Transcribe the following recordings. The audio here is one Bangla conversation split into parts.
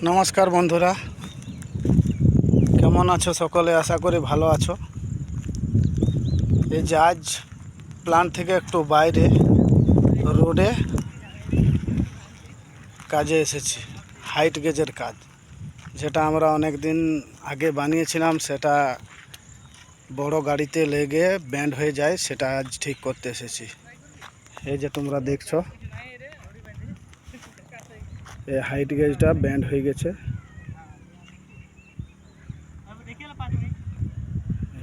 নমস্কার বন্ধুরা, কেমন আছো সকলে? আশা করি ভালো আছো। এই যে আজ প্ল্যান্ট থেকে একটু বাইরে রোডে কাজে এসেছি। হাইট গেজের কাজ, যেটা আমরা অনেক দিন আগে বানিয়েছিলাম, সেটা বড় গাড়িতে লেগে ব্যান্ড হয়ে যায়, সেটা আজ ঠিক করতে এসেছি। এই যে তোমরা দেখছো, এই হাইট গেজটা ব্যান্ড হয়ে গেছে।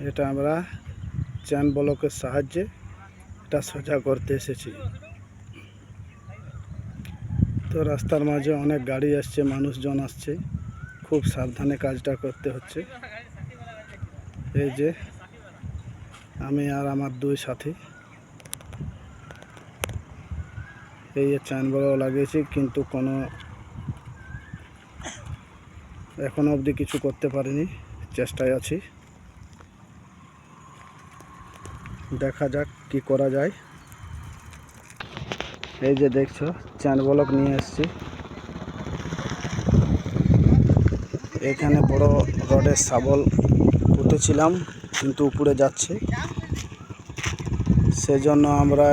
এটা আমরা চেন ব্লকের সাহায্যে এটা সোজা করতে এসেছি। তো রাস্তার মাঝে অনেক গাড়ি আসছে, মানুষজন আসছে, খুব সাবধানে কাজটা করতে হচ্ছে। এই যে আমি আর আমার দুই সাথী এই চেন ব্লক লাগিয়েছি, কিন্তু এখনো অবধি কিছু করতে পারিনি, চেষ্টায় আছি। দেখা যাক কি করা যায়। এই যে দেখছো, চেন ব্লক নিয়ে এসেছি। এখানে বড় রডের শাবল পুঁতেছিলাম, কিন্তু উপরে যাচ্ছে, সেজন্য আমরা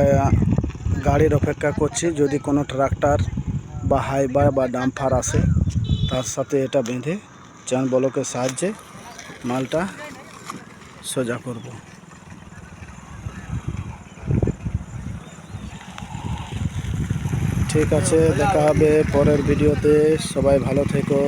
গাড়ির অপেক্ষা করছি। যদি কোনো ট্রাক্টর বা হাইবার বা ডাম্পার আসে, তার সাথে এটা বেঁধে চেন ব্লকের সাহায্যে মালটা সোজা করব। ঠিক আছে, দেখা হবে পরের ভিডিওতে। সবাই ভালো থেকো।